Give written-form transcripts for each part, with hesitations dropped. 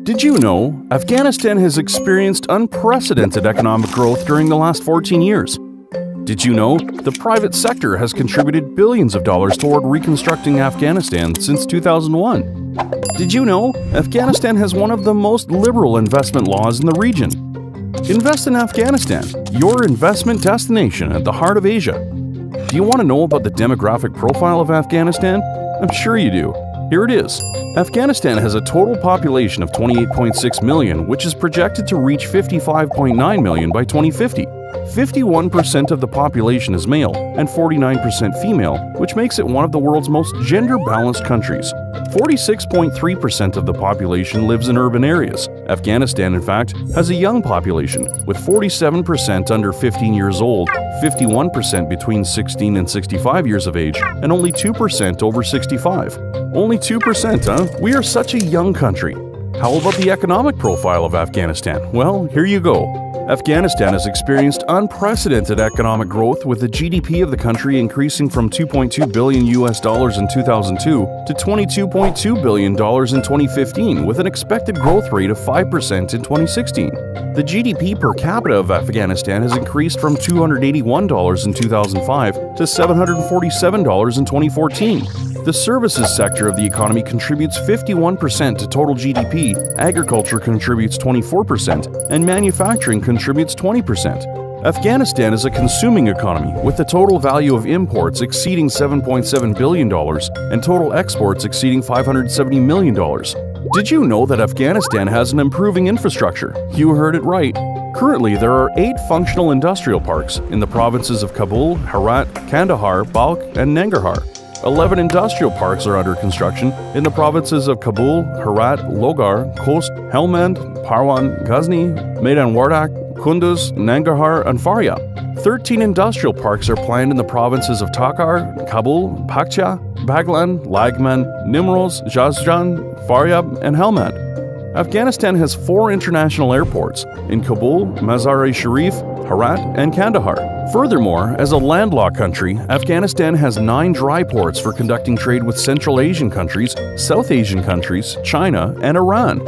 Did you know Afghanistan has experienced unprecedented economic growth during the last 14 years? Did you know the private sector has contributed billions of dollars toward reconstructing Afghanistan since 2001? Did you know Afghanistan has one of the most liberal investment laws in the region? Invest in Afghanistan, your investment destination at the heart of Asia. Do you want to know about the demographic profile of Afghanistan? I'm sure you do. Here it is. Afghanistan has a total population of 28.6 million, which is projected to reach 55.9 million by 2050. 51% of the population is male and 49% female, which makes it one of the world's most gender-balanced countries. 46.3% of the population lives in urban areas. Afghanistan, in fact, has a young population, with 47% under 15 years old, 51% between 16 and 65 years of age, and only 2% over 65. Only 2%, huh? We are such a young country. How about the economic profile of Afghanistan? Well, here you go. Afghanistan has experienced unprecedented economic growth, with the GDP of the country increasing from $2.2 billion in 2002 to $22.2 billion in 2015, with an expected growth rate of 5% in 2016. The GDP per capita of Afghanistan has increased from $281 in 2005 to $747 in 2014. The services sector of the economy contributes 51% to total GDP, agriculture contributes 24%, and manufacturing contributes 20%. Afghanistan is a consuming economy, with the total value of imports exceeding $7.7 billion and total exports exceeding $570 million. Did you know that Afghanistan has an improving infrastructure? You heard it right. Currently, there are 8 functional industrial parks in the provinces of Kabul, Herat, Kandahar, Balkh, and Nangarhar. 11 industrial parks are under construction in the provinces of Kabul, Herat, Logar, Khost, Helmand, Parwan, Ghazni, Maidan Wardak, Kunduz, Nangarhar, and Faryab. 13 industrial parks are planned in the provinces of Takhar, Kabul, Paktia, Baglan, Lagman, Nimroz, Jazjan, Faryab, and Helmand. Afghanistan has 4 international airports in Kabul, Mazar-e-Sharif, Herat, and Kandahar. Furthermore, as a landlocked country, Afghanistan has 9 dry ports for conducting trade with Central Asian countries, South Asian countries, China, and Iran.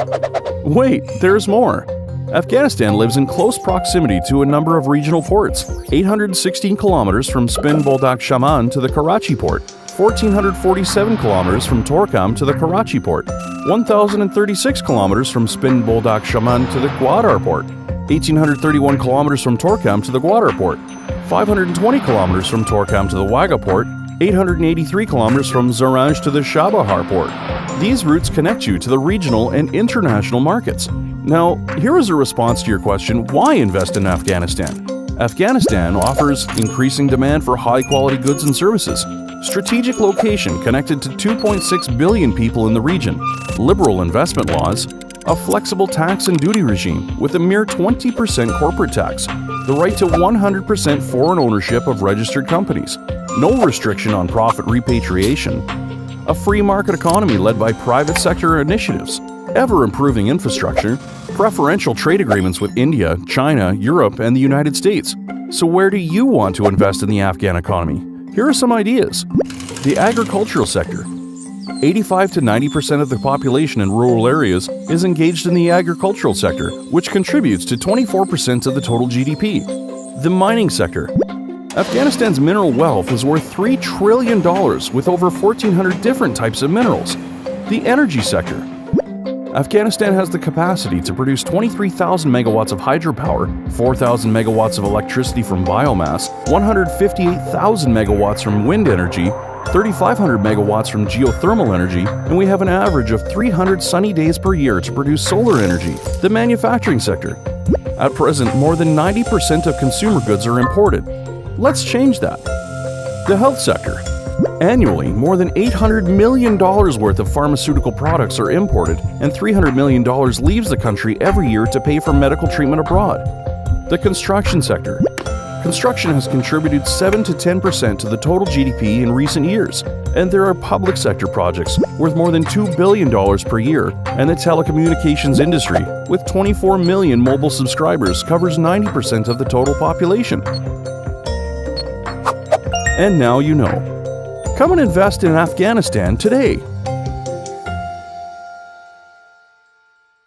Wait, there's more. Afghanistan lives in close proximity to a number of regional ports, 816 kilometers from Spin Boldak Shaman to the Karachi port, 1,447 kilometers from Torkham to the Karachi port, 1,036 kilometers from Spin Boldak Shaman to the Gwadar port, 1,831 kilometers from Torkham to the Gwadar port, 520 kilometers from Torkham to the Wagah port, 883 kilometers from Zaranj to the Shabahar port. These routes connect you to the regional and international markets. Now, here is a response to your question, why invest in Afghanistan? Afghanistan offers increasing demand for high-quality goods and services, strategic location connected to 2.6 billion people in the region, liberal investment laws, a flexible tax and duty regime with a mere 20% corporate tax, the right to 100% foreign ownership of registered companies, no restriction on profit repatriation, a free market economy led by private sector initiatives, ever-improving infrastructure, preferential trade agreements with India, China, Europe, and the United States. So where do you want to invest in the Afghan economy? Here are some ideas. The agricultural sector. 85 to 90% of the population in rural areas is engaged in the agricultural sector, which contributes to 24% of the total GDP. The mining sector. Afghanistan's mineral wealth is worth $3 trillion with over 1,400 different types of minerals. The energy sector. Afghanistan has the capacity to produce 23,000 megawatts of hydropower, 4,000 megawatts of electricity from biomass, 158,000 megawatts from wind energy, 3,500 megawatts from geothermal energy, and we have an average of 300 sunny days per year to produce solar energy. The manufacturing sector. At present, more than 90% of consumer goods are imported. Let's change that. The health sector. Annually, more than $800 million worth of pharmaceutical products are imported, and $300 million leaves the country every year to pay for medical treatment abroad. The construction sector. Construction has contributed 7 to 10% to the total GDP in recent years, and there are public sector projects worth more than $2 billion per year, and the telecommunications industry, with 24 million mobile subscribers, covers 90% of the total population. And now you know. Come and invest in Afghanistan today.